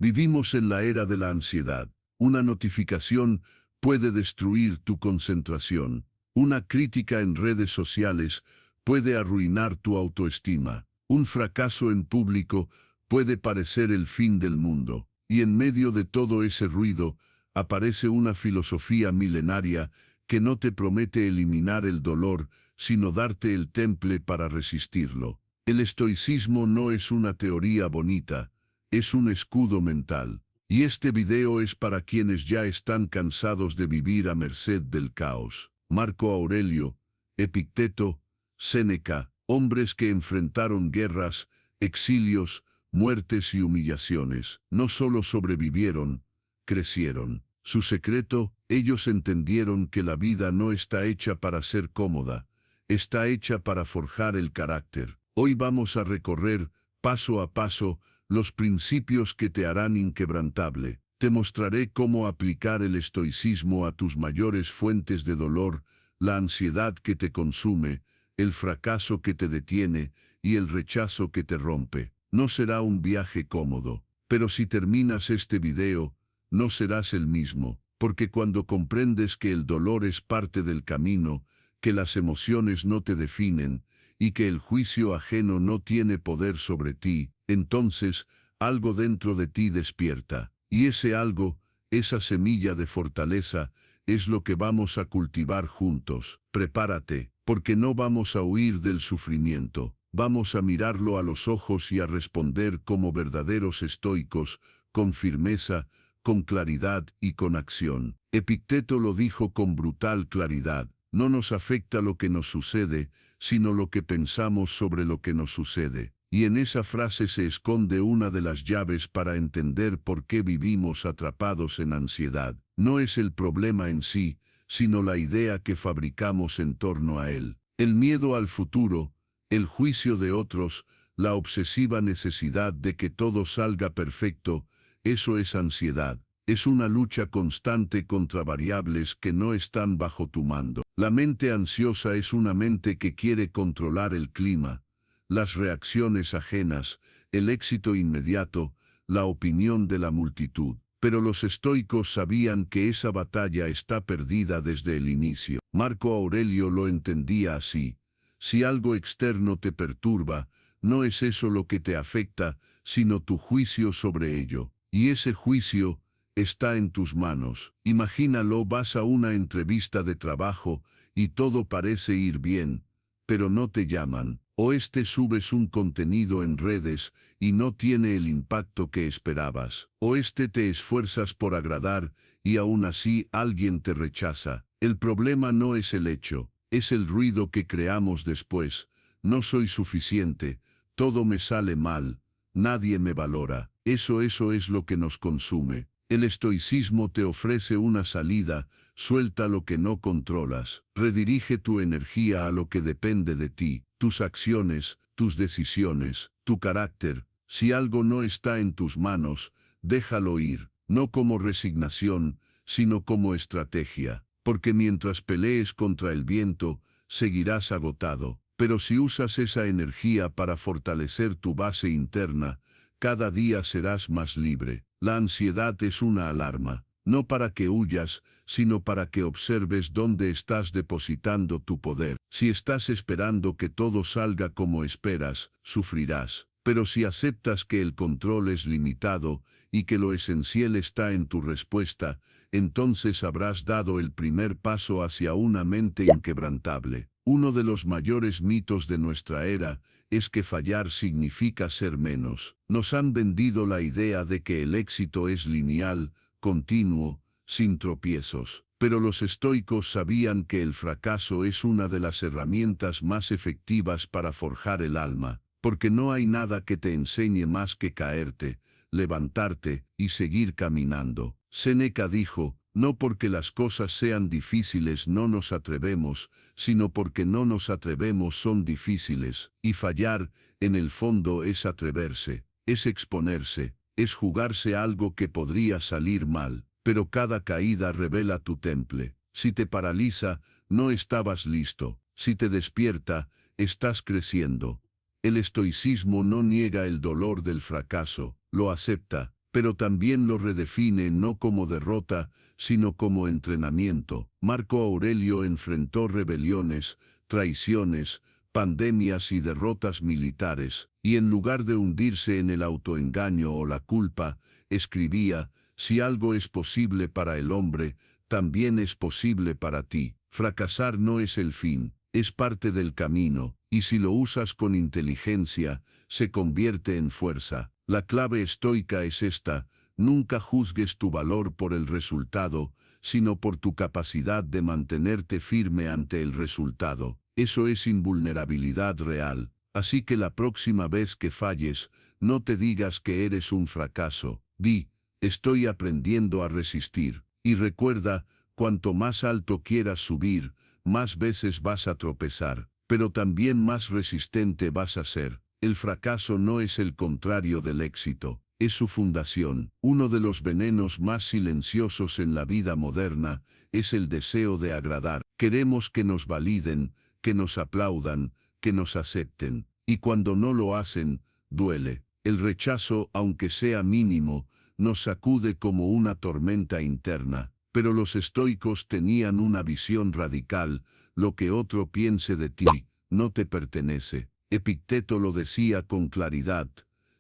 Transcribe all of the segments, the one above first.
Vivimos en la era de la ansiedad. Una notificación puede destruir tu concentración. Una crítica en redes sociales puede arruinar tu autoestima. Un fracaso en público puede parecer el fin del mundo. Y en medio de todo ese ruido, aparece una filosofía milenaria que no te promete eliminar el dolor, sino darte el temple para resistirlo. El estoicismo no es una teoría bonita, es un escudo mental. Y este video es para quienes ya están cansados de vivir a merced del caos. Marco Aurelio, Epicteto, Séneca, hombres que enfrentaron guerras, exilios, muertes y humillaciones, no solo sobrevivieron, crecieron. Su secreto, ellos entendieron que la vida no está hecha para ser cómoda, está hecha para forjar el carácter. Hoy vamos a recorrer, paso a paso, los principios que te harán inquebrantable. Te mostraré cómo aplicar el estoicismo a tus mayores fuentes de dolor, la ansiedad que te consume, el fracaso que te detiene y el rechazo que te rompe. No será un viaje cómodo, pero si terminas este video, no serás el mismo, porque cuando comprendes que el dolor es parte del camino, que las emociones no te definen, y que el juicio ajeno no tiene poder sobre ti, entonces algo dentro de ti despierta, y ese algo, esa semilla de fortaleza, es lo que vamos a cultivar juntos. Prepárate, porque no vamos a huir del sufrimiento, vamos a mirarlo a los ojos y a responder como verdaderos estoicos, con firmeza, con claridad y con acción. Epicteto lo dijo con brutal claridad: no nos afecta lo que nos sucede, sino lo que pensamos sobre lo que nos sucede. Y en esa frase se esconde una de las llaves para entender por qué vivimos atrapados en ansiedad. No es el problema en sí, sino la idea que fabricamos en torno a él. El miedo al futuro, el juicio de otros, la obsesiva necesidad de que todo salga perfecto, eso es ansiedad. Es una lucha constante contra variables que no están bajo tu mando. La mente ansiosa es una mente que quiere controlar el clima, las reacciones ajenas, el éxito inmediato, la opinión de la multitud. Pero los estoicos sabían que esa batalla está perdida desde el inicio. Marco Aurelio lo entendía así: si algo externo te perturba, no es eso lo que te afecta, sino tu juicio sobre ello. Y ese juicio está en tus manos. Imagínalo, vas a una entrevista de trabajo y todo parece ir bien, pero no te llaman. O subes un contenido en redes y no tiene el impacto que esperabas. O te esfuerzas por agradar y aún así alguien te rechaza. El problema no es el hecho, es el ruido que creamos después. No soy suficiente, todo me sale mal, nadie me valora. Eso es lo que nos consume. El estoicismo te ofrece una salida: suelta lo que no controlas, redirige tu energía a lo que depende de ti, tus acciones, tus decisiones, tu carácter. Si algo no está en tus manos, déjalo ir, no como resignación, sino como estrategia, porque mientras pelees contra el viento, seguirás agotado. Pero si usas esa energía para fortalecer tu base interna, cada día serás más libre. La ansiedad es una alarma, no para que huyas, sino para que observes dónde estás depositando tu poder. Si estás esperando que todo salga como esperas, sufrirás. Pero si aceptas que el control es limitado y que lo esencial está en tu respuesta, entonces habrás dado el primer paso hacia una mente inquebrantable. Uno de los mayores mitos de nuestra era es que fallar significa ser menos. Nos han vendido la idea de que el éxito es lineal, continuo, sin tropiezos. Pero los estoicos sabían que el fracaso es una de las herramientas más efectivas para forjar el alma, porque no hay nada que te enseñe más que caerte, levantarte y seguir caminando. Séneca dijo: no porque las cosas sean difíciles no nos atrevemos, sino porque no nos atrevemos son difíciles. Y fallar, en el fondo, es atreverse, es exponerse, es jugarse algo que podría salir mal. Pero cada caída revela tu temple. Si te paraliza, no estabas listo. Si te despierta, estás creciendo. El estoicismo no niega el dolor del fracaso, lo acepta, pero también lo redefine no como derrota, sino como entrenamiento. Marco Aurelio enfrentó rebeliones, traiciones, pandemias y derrotas militares, y en lugar de hundirse en el autoengaño o la culpa, escribía: si algo es posible para el hombre, también es posible para ti. Fracasar no es el fin, es parte del camino, y si lo usas con inteligencia, se convierte en fuerza. La clave estoica es esta: nunca juzgues tu valor por el resultado, sino por tu capacidad de mantenerte firme ante el resultado. Eso es invulnerabilidad real. Así que la próxima vez que falles, no te digas que eres un fracaso. Di: estoy aprendiendo a resistir. Y recuerda, cuanto más alto quieras subir, más veces vas a tropezar, pero también más resistente vas a ser. El fracaso no es el contrario del éxito, es su fundación. Uno de los venenos más silenciosos en la vida moderna es el deseo de agradar. Queremos que nos validen, que nos aplaudan, que nos acepten. Y cuando no lo hacen, duele. El rechazo, aunque sea mínimo, nos sacude como una tormenta interna. Pero los estoicos tenían una visión radical: lo que otro piense de ti, no te pertenece. Epicteto lo decía con claridad: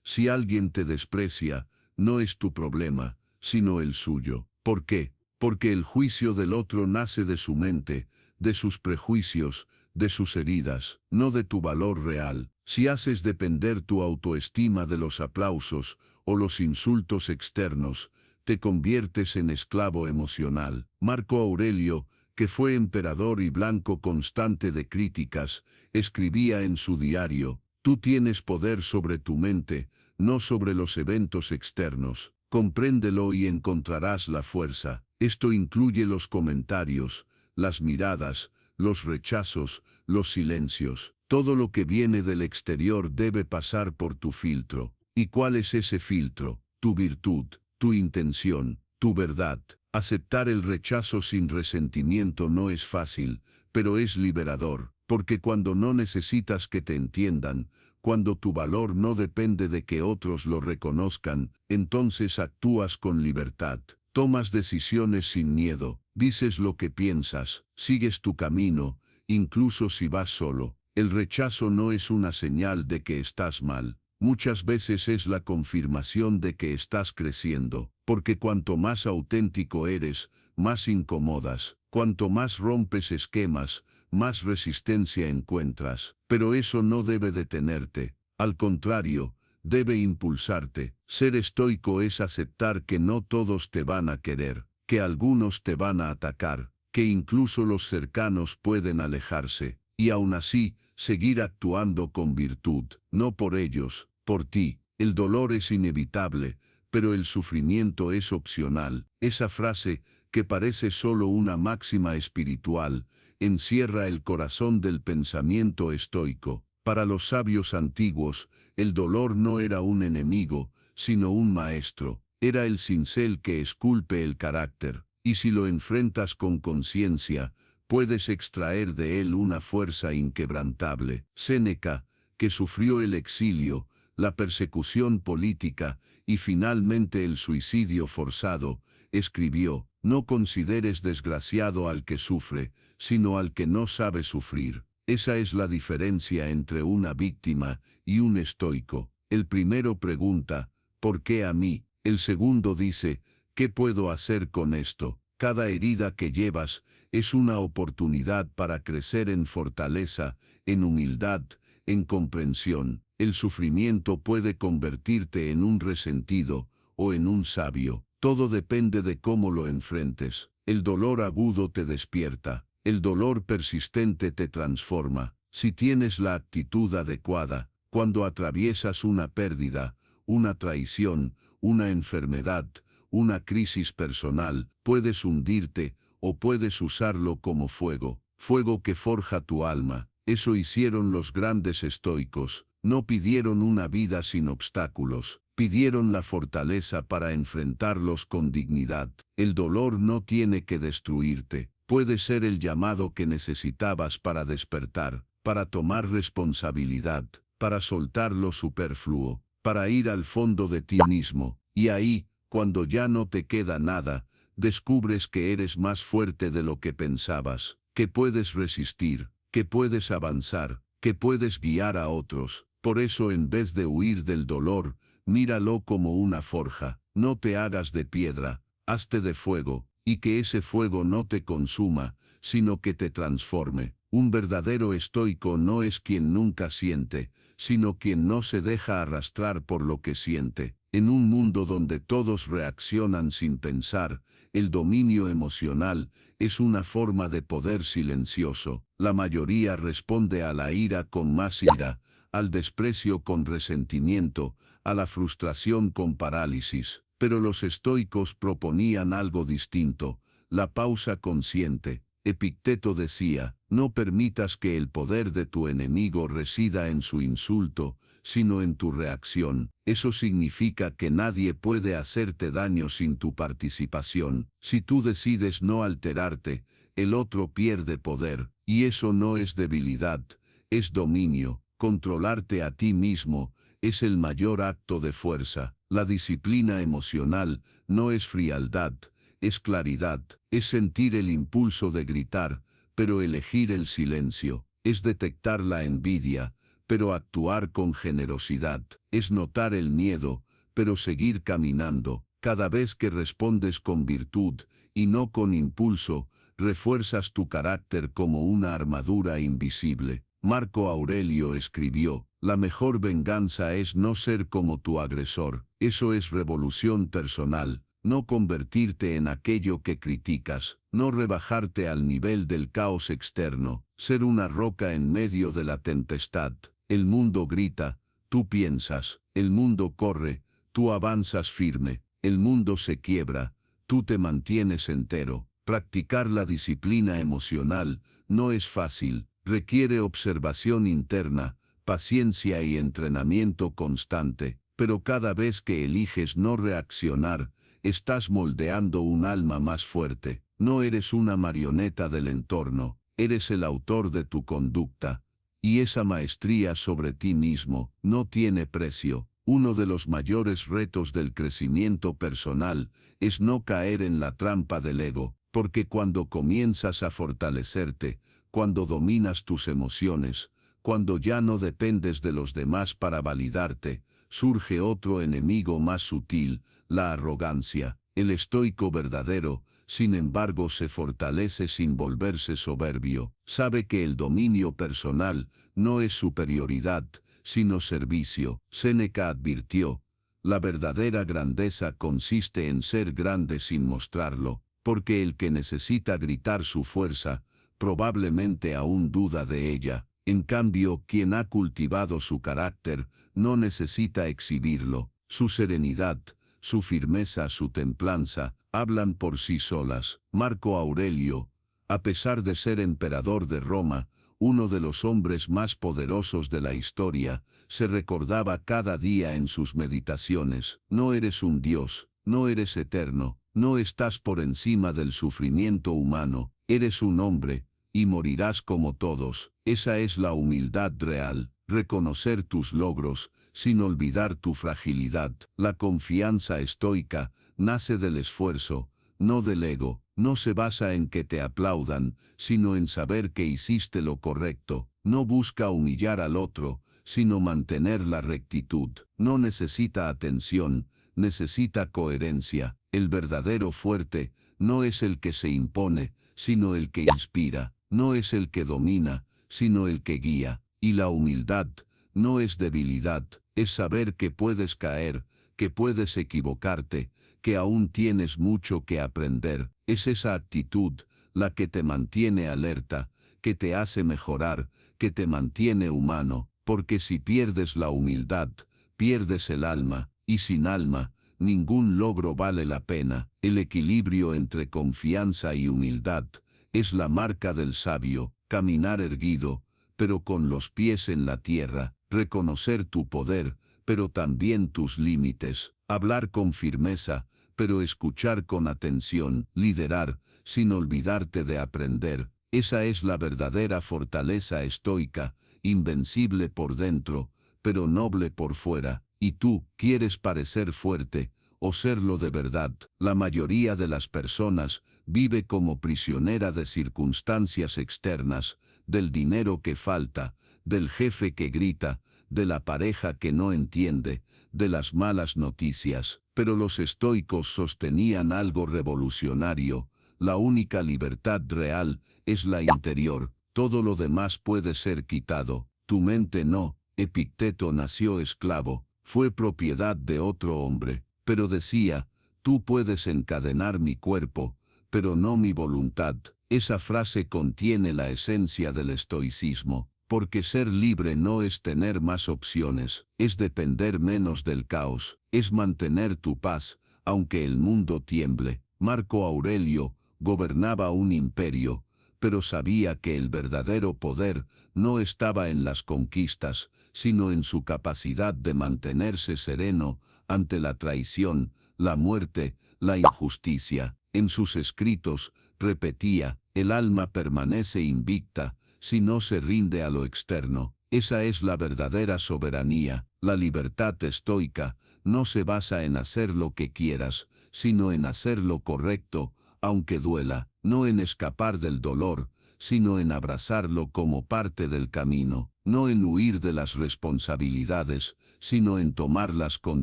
si alguien te desprecia, no es tu problema, sino el suyo. ¿Por qué? Porque el juicio del otro nace de su mente, de sus prejuicios, de sus heridas, no de tu valor real. Si haces depender tu autoestima de los aplausos o los insultos externos, te conviertes en esclavo emocional. Marco Aurelio, que fue emperador y blanco constante de críticas, escribía en su diario: tú tienes poder sobre tu mente, no sobre los eventos externos. Compréndelo y encontrarás la fuerza. Esto incluye los comentarios, las miradas, los rechazos, los silencios. Todo lo que viene del exterior debe pasar por tu filtro. ¿Y cuál es ese filtro? Tu virtud, tu intención, tu verdad. Aceptar el rechazo sin resentimiento no es fácil, pero es liberador, porque cuando no necesitas que te entiendan, cuando tu valor no depende de que otros lo reconozcan, entonces actúas con libertad. Tomas decisiones sin miedo, dices lo que piensas, sigues tu camino, incluso si vas solo. El rechazo no es una señal de que estás mal. Muchas veces es la confirmación de que estás creciendo, porque cuanto más auténtico eres, más incomodas. Cuanto más rompes esquemas, más resistencia encuentras. Pero eso no debe detenerte. Al contrario, debe impulsarte. Ser estoico es aceptar que no todos te van a querer, que algunos te van a atacar, que incluso los cercanos pueden alejarse, y aún así, seguir actuando con virtud, no por ellos, por ti. El dolor es inevitable, pero el sufrimiento es opcional. Esa frase, que parece solo una máxima espiritual, encierra el corazón del pensamiento estoico. Para los sabios antiguos, el dolor no era un enemigo, sino un maestro. Era el cincel que esculpe el carácter, y si lo enfrentas con conciencia, puedes extraer de él una fuerza inquebrantable. Séneca, que sufrió el exilio, la persecución política y finalmente el suicidio forzado, escribió: no consideres desgraciado al que sufre, sino al que no sabe sufrir. Esa es la diferencia entre una víctima y un estoico. El primero pregunta: ¿por qué a mí? El segundo dice: ¿qué puedo hacer con esto? Cada herida que llevas es una oportunidad para crecer en fortaleza, en humildad, en comprensión. El sufrimiento puede convertirte en un resentido o en un sabio. Todo depende de cómo lo enfrentes. El dolor agudo te despierta. El dolor persistente te transforma. Si tienes la actitud adecuada, cuando atraviesas una pérdida, una traición, una enfermedad, una crisis personal, puedes hundirte o puedes usarlo como fuego, fuego que forja tu alma. Eso hicieron los grandes estoicos. No pidieron una vida sin obstáculos, pidieron la fortaleza para enfrentarlos con dignidad. El dolor no tiene que destruirte, puede ser el llamado que necesitabas para despertar, para tomar responsabilidad, para soltar lo superfluo, para ir al fondo de ti mismo. Y ahí, cuando ya no te queda nada, descubres que eres más fuerte de lo que pensabas, que puedes resistir, que puedes avanzar, que puedes guiar a otros. Por eso, en vez de huir del dolor, míralo como una forja. No te hagas de piedra, hazte de fuego, y que ese fuego no te consuma, sino que te transforme. Un verdadero estoico no es quien nunca siente, sino quien no se deja arrastrar por lo que siente. En un mundo donde todos reaccionan sin pensar, el dominio emocional es una forma de poder silencioso. La mayoría responde a la ira con más ira, al desprecio con resentimiento, a la frustración con parálisis. Pero los estoicos proponían algo distinto, la pausa consciente. Epicteto decía, no permitas que el poder de tu enemigo resida en su insulto, sino en tu reacción. Eso significa que nadie puede hacerte daño sin tu participación. Si tú decides no alterarte, el otro pierde poder, y eso no es debilidad, es dominio. Controlarte a ti mismo es el mayor acto de fuerza. La disciplina emocional no es frialdad, es claridad, es sentir el impulso de gritar, pero elegir el silencio, es detectar la envidia, pero actuar con generosidad, es notar el miedo, pero seguir caminando. Cada vez que respondes con virtud, y no con impulso, refuerzas tu carácter como una armadura invisible. Marco Aurelio escribió, la mejor venganza es no ser como tu agresor. Eso es revolución personal. No convertirte en aquello que criticas, no rebajarte al nivel del caos externo, ser una roca en medio de la tempestad. El mundo grita, tú piensas, el mundo corre, tú avanzas firme, el mundo se quiebra, tú te mantienes entero. Practicar la disciplina emocional no es fácil, requiere observación interna, paciencia y entrenamiento constante, pero cada vez que eliges no reaccionar, estás moldeando un alma más fuerte. No eres una marioneta del entorno, eres el autor de tu conducta. Y esa maestría sobre ti mismo no tiene precio. Uno de los mayores retos del crecimiento personal es no caer en la trampa del ego, porque cuando comienzas a fortalecerte, cuando dominas tus emociones, cuando ya no dependes de los demás para validarte, surge otro enemigo más sutil, la arrogancia. El estoico verdadero, sin embargo, se fortalece sin volverse soberbio. Sabe que el dominio personal no es superioridad, sino servicio. Séneca advirtió, la verdadera grandeza consiste en ser grande sin mostrarlo, porque el que necesita gritar su fuerza, probablemente aún duda de ella. En cambio, quien ha cultivado su carácter, no necesita exhibirlo. Su serenidad, su firmeza, su templanza, hablan por sí solas. Marco Aurelio, a pesar de ser emperador de Roma, uno de los hombres más poderosos de la historia, se recordaba cada día en sus meditaciones, no eres un dios, no eres eterno, no estás por encima del sufrimiento humano, eres un hombre, y morirás como todos. Esa es la humildad real, reconocer tus logros, sin olvidar tu fragilidad. La confianza estoica nace del esfuerzo, no del ego. No se basa en que te aplaudan, sino en saber que hiciste lo correcto. No busca humillar al otro, sino mantener la rectitud. No necesita atención, necesita coherencia. El verdadero fuerte no es el que se impone, sino el que inspira. No es el que domina, sino el que guía. Y la humildad no es debilidad, es saber que puedes caer, que puedes equivocarte, que aún tienes mucho que aprender. Es esa actitud la que te mantiene alerta, que te hace mejorar, que te mantiene humano, porque si pierdes la humildad, pierdes el alma, y sin alma, ningún logro vale la pena. El equilibrio entre confianza y humildad es la marca del sabio. Caminar erguido, pero con los pies en la tierra, reconocer tu poder, pero también tus límites, hablar con firmeza, pero escuchar con atención, liderar, sin olvidarte de aprender. Esa es la verdadera fortaleza estoica, invencible por dentro, pero noble por fuera. Y tú, ¿quieres parecer fuerte, o serlo de verdad. La mayoría de las personas vive como prisionera de circunstancias externas, del dinero que falta, del jefe que grita, de la pareja que no entiende, de las malas noticias. Pero los estoicos sostenían algo revolucionario: la única libertad real es la interior, todo lo demás puede ser quitado, tu mente no. Epicteto nació esclavo, fue propiedad de otro hombre, pero decía: tú puedes encadenar mi cuerpo, pero no mi voluntad. Esa frase contiene la esencia del estoicismo, porque ser libre no es tener más opciones, es depender menos del caos, es mantener tu paz, aunque el mundo tiemble. Marco Aurelio gobernaba un imperio, pero sabía que el verdadero poder no estaba en las conquistas, sino en su capacidad de mantenerse sereno ante la traición, la muerte, la injusticia. En sus escritos repetía: el alma permanece invicta si no se rinde a lo externo. Esa es la verdadera soberanía. La libertad estoica no se basa en hacer lo que quieras, sino en hacer lo correcto, aunque duela, no en escapar del dolor, sino en abrazarlo como parte del camino, no en huir de las responsabilidades, sino en tomarlas con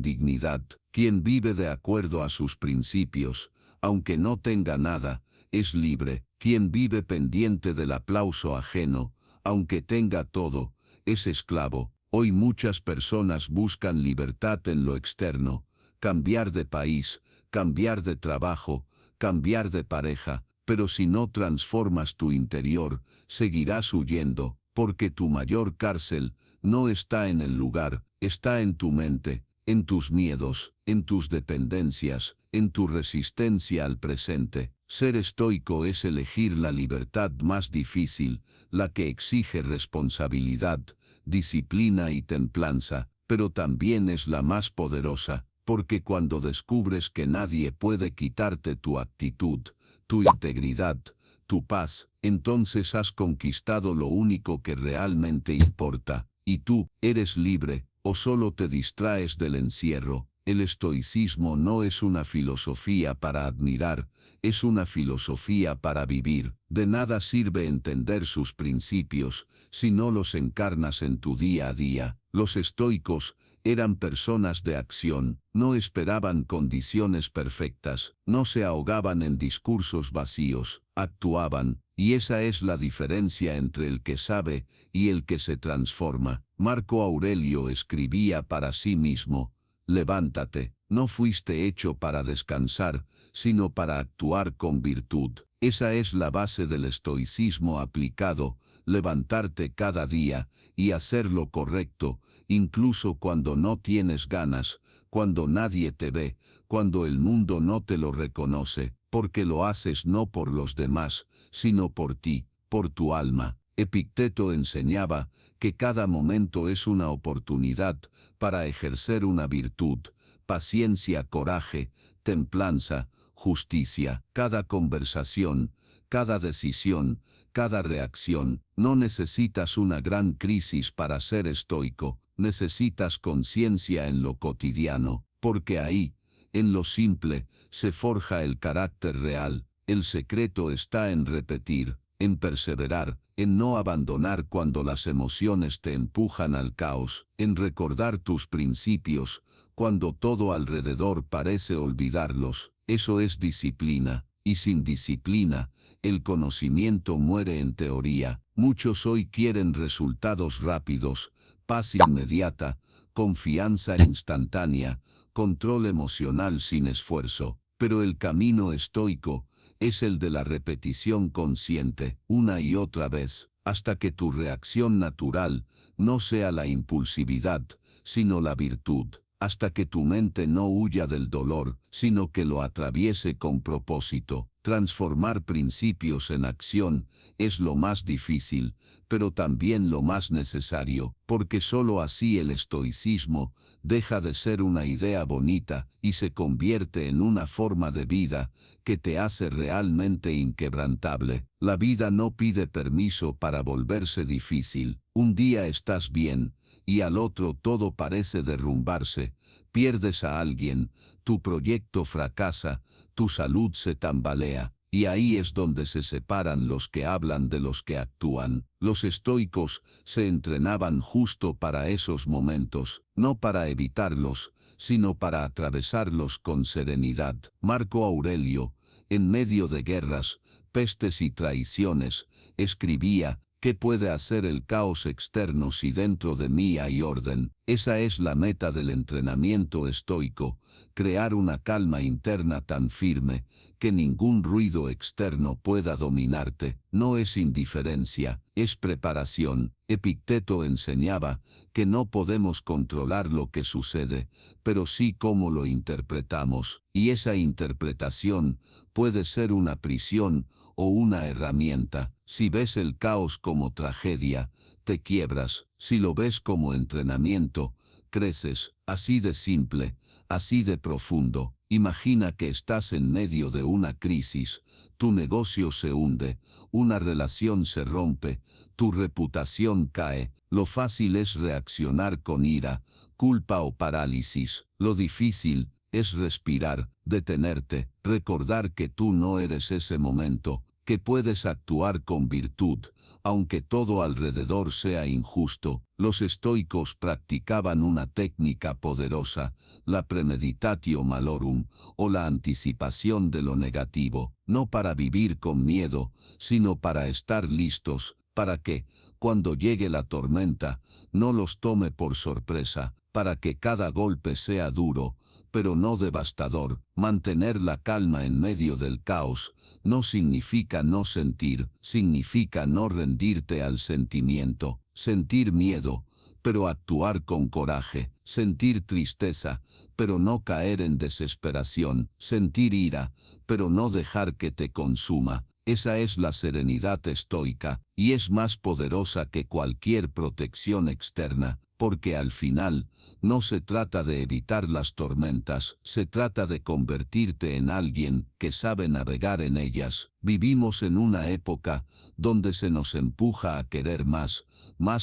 dignidad. Quien vive de acuerdo a sus principios, aunque no tenga nada, es libre. Quien vive pendiente del aplauso ajeno, aunque tenga todo, es esclavo. Hoy muchas personas buscan libertad en lo externo: cambiar de país, cambiar de trabajo, cambiar de pareja, pero si no transformas tu interior, seguirás huyendo, porque tu mayor cárcel no está en el lugar, está en tu mente, en tus miedos, en tus dependencias, en tu resistencia al presente. Ser estoico es elegir la libertad más difícil, la que exige responsabilidad, disciplina y templanza, pero también es la más poderosa, porque cuando descubres que nadie puede quitarte tu actitud, tu integridad, tu paz, entonces has conquistado lo único que realmente importa, y tú eres libre, o solo te distraes del encierro. El estoicismo no es una filosofía para admirar, es una filosofía para vivir. De nada sirve entender sus principios si no los encarnas en tu día a día. Los estoicos eran personas de acción, no esperaban condiciones perfectas, no se ahogaban en discursos vacíos, actuaban, y esa es la diferencia entre el que sabe y el que se transforma. Marco Aurelio escribía para sí mismo: levántate, no fuiste hecho para descansar, sino para actuar con virtud. Esa es la base del estoicismo aplicado: levantarte cada día y hacer lo correcto, incluso cuando no tienes ganas, cuando nadie te ve, cuando el mundo no te lo reconoce, porque lo haces no por los demás, sino por ti, por tu alma. Epicteto enseñaba que cada momento es una oportunidad para ejercer una virtud: paciencia, coraje, templanza, justicia. Cada conversación, cada decisión, cada reacción. No necesitas una gran crisis para ser estoico, necesitas conciencia en lo cotidiano, porque ahí, en lo simple, se forja el carácter real. El secreto está en repetir, en perseverar, en no abandonar cuando las emociones te empujan al caos, en recordar tus principios cuando todo alrededor parece olvidarlos. Eso es disciplina, y sin disciplina, el conocimiento muere en teoría. Muchos hoy quieren resultados rápidos, paz inmediata, confianza instantánea, control emocional sin esfuerzo, pero el camino estoico es el de la repetición consciente, una y otra vez, hasta que tu reacción natural no sea la impulsividad, sino la virtud, hasta que tu mente no huya del dolor, sino que lo atraviese con propósito. Transformar principios en acción es lo más difícil, pero también lo más necesario, porque sólo así el estoicismo deja de ser una idea bonita y se convierte en una forma de vida que te hace realmente inquebrantable. La vida no pide permiso para volverse difícil. Un día estás bien, y al otro todo parece derrumbarse, pierdes a alguien, tu proyecto fracasa, tu salud se tambalea. Y ahí es donde se separan los que hablan de los que actúan. Los estoicos se entrenaban justo para esos momentos, no para evitarlos, sino para atravesarlos con serenidad. Marco Aurelio, en medio de guerras, pestes y traiciones, escribía: ¿qué puede hacer el caos externo si dentro de mí hay orden? Esa es la meta del entrenamiento estoico, crear una calma interna tan firme que ningún ruido externo pueda dominarte. No es indiferencia, es preparación. Epicteto enseñaba que no podemos controlar lo que sucede, pero sí cómo lo interpretamos, y esa interpretación puede ser una prisión o una herramienta. Si ves el caos como tragedia, te quiebras. Si lo ves como entrenamiento, creces. Así de simple, así de profundo. Imagina que estás en medio de una crisis, tu negocio se hunde, una relación se rompe, tu reputación cae. Lo fácil es reaccionar con ira, culpa o parálisis. Lo difícil es respirar, detenerte, recordar que tú no eres ese momento, que puedes actuar con virtud, aunque todo alrededor sea injusto. Los estoicos practicaban una técnica poderosa, la premeditatio malorum, o la anticipación de lo negativo, no para vivir con miedo, sino para estar listos, para que, cuando llegue la tormenta, no los tome por sorpresa, para que cada golpe sea duro, pero no devastador. Mantener la calma en medio del caos no significa no sentir, significa no rendirte al sentimiento. Sentir miedo, pero actuar con coraje. Sentir tristeza, pero no caer en desesperación. Sentir ira, pero no dejar que te consuma. Esa es la serenidad estoica, y es más poderosa que cualquier protección externa, porque al final, no se trata de evitar las tormentas, se trata de convertirte en alguien que sabe navegar en ellas. Vivimos en una época donde se nos empuja a querer más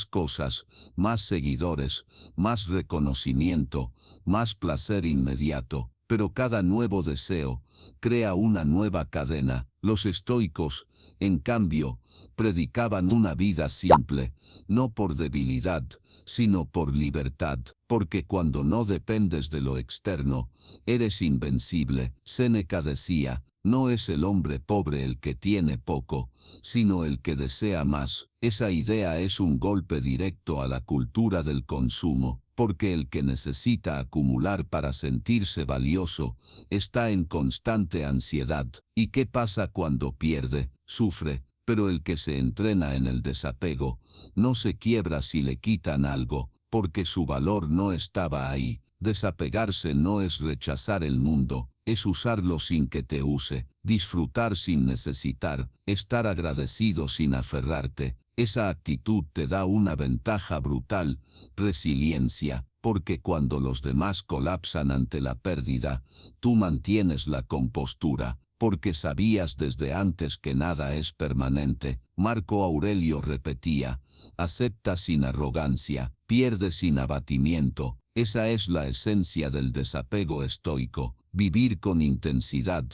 cosas, más seguidores, más reconocimiento, más placer inmediato, pero cada nuevo deseo crea una nueva cadena. Los estoicos, en cambio, predicaban una vida simple, no por debilidad, sino por libertad, porque cuando no dependes de lo externo, eres invencible. Séneca decía: no es el hombre pobre el que tiene poco, sino el que desea más. Esa idea es un golpe directo a la cultura del consumo, porque el que necesita acumular para sentirse valioso, está en constante ansiedad. ¿Y qué pasa cuando pierde? Sufre. Pero el que se entrena en el desapego, no se quiebra si le quitan algo, porque su valor no estaba ahí. Desapegarse no es rechazar el mundo, es usarlo sin que te use, disfrutar sin necesitar, estar agradecido sin aferrarte. Esa actitud te da una ventaja brutal: resiliencia, porque cuando los demás colapsan ante la pérdida, tú mantienes la compostura, porque sabías desde antes que nada es permanente. Marco Aurelio repetía: acepta sin arrogancia, pierde sin abatimiento. Esa es la esencia del desapego estoico: vivir con intensidad,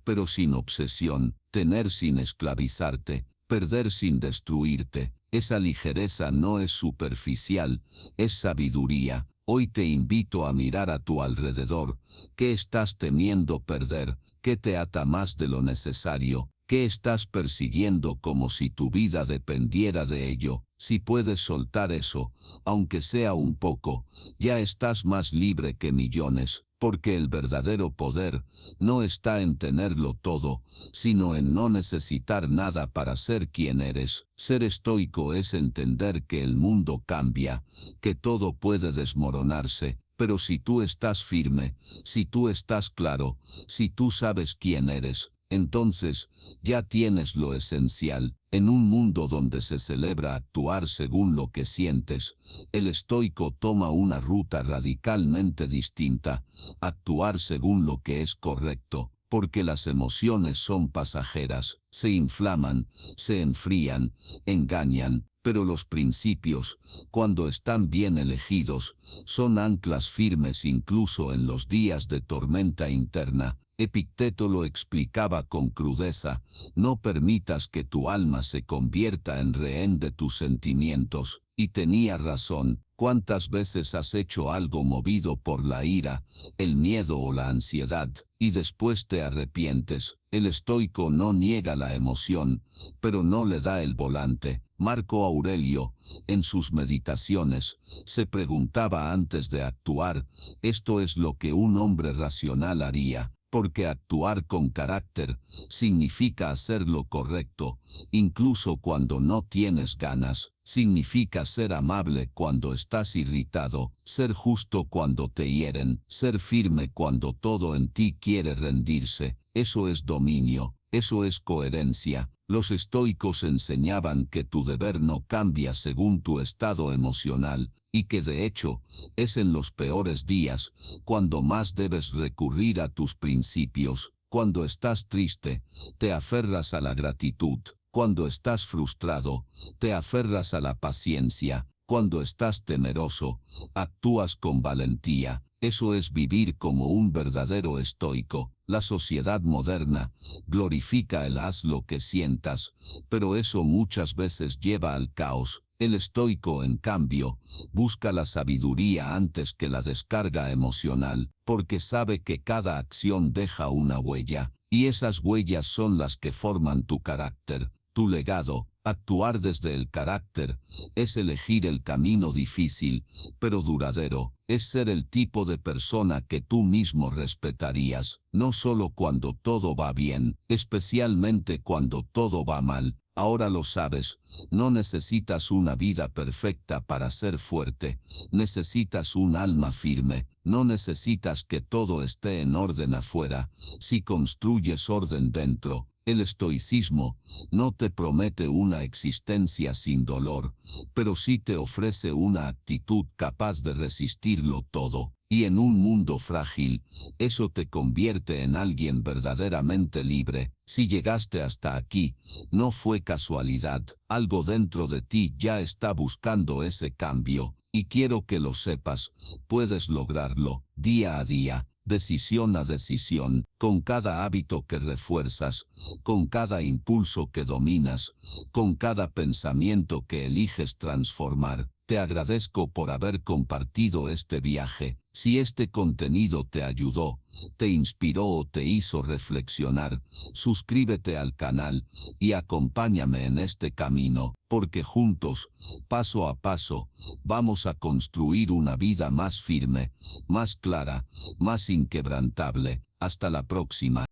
pero sin obsesión, tener sin esclavizarte, perder sin destruirte. Esa ligereza no es superficial, es sabiduría. Hoy te invito a mirar a tu alrededor. ¿Qué estás temiendo perder? ¿Qué te ata más de lo necesario? ¿Qué estás persiguiendo como si tu vida dependiera de ello? Si puedes soltar eso, aunque sea un poco, ya estás más libre que millones, porque el verdadero poder no está en tenerlo todo, sino en no necesitar nada para ser quien eres. Ser estoico es entender que el mundo cambia, que todo puede desmoronarse, pero si tú estás firme, si tú estás claro, si tú sabes quién eres, entonces ya tienes lo esencial. En un mundo donde se celebra actuar según lo que sientes, el estoico toma una ruta radicalmente distinta: actuar según lo que es correcto, porque las emociones son pasajeras, se inflaman, se enfrían, engañan, pero los principios, cuando están bien elegidos, son anclas firmes incluso en los días de tormenta interna. Epicteto lo explicaba con crudeza: no permitas que tu alma se convierta en rehén de tus sentimientos. Y tenía razón. ¿Cuántas veces has hecho algo movido por la ira, el miedo o la ansiedad, y después te arrepientes? El estoico no niega la emoción, pero no le da el volante. Marco Aurelio, en sus meditaciones, se preguntaba antes de actuar: ¿esto es lo que un hombre racional haría? Porque actuar con carácter significa hacer lo correcto, incluso cuando no tienes ganas. Significa ser amable cuando estás irritado, ser justo cuando te hieren, ser firme cuando todo en ti quiere rendirse. Eso es dominio, eso es coherencia. Los estoicos enseñaban que tu deber no cambia según tu estado emocional, y que de hecho, es en los peores días, cuando más debes recurrir a tus principios. Cuando estás triste, te aferras a la gratitud. Cuando estás frustrado, te aferras a la paciencia. Cuando estás temeroso, actúas con valentía. Eso es vivir como un verdadero estoico. La sociedad moderna glorifica el haz lo que sientas, pero eso muchas veces lleva al caos. El estoico, en cambio, busca la sabiduría antes que la descarga emocional, porque sabe que cada acción deja una huella, y esas huellas son las que forman tu carácter, tu legado. Actuar desde el carácter es elegir el camino difícil, pero duradero. Es ser el tipo de persona que tú mismo respetarías, no solo cuando todo va bien, especialmente cuando todo va mal. Ahora lo sabes, no necesitas una vida perfecta para ser fuerte, necesitas un alma firme, no necesitas que todo esté en orden afuera, si construyes orden dentro. El estoicismo no te promete una existencia sin dolor, pero sí te ofrece una actitud capaz de resistirlo todo. Y en un mundo frágil, eso te convierte en alguien verdaderamente libre. Si llegaste hasta aquí, no fue casualidad. Algo dentro de ti ya está buscando ese cambio, y quiero que lo sepas. Puedes lograrlo, día a día, decisión a decisión, con cada hábito que refuerzas, con cada impulso que dominas, con cada pensamiento que eliges transformar. Te agradezco por haber compartido este viaje. Si este contenido te ayudó, te inspiró o te hizo reflexionar, suscríbete al canal y acompáñame en este camino, porque juntos, paso a paso, vamos a construir una vida más firme, más clara, más inquebrantable. Hasta la próxima.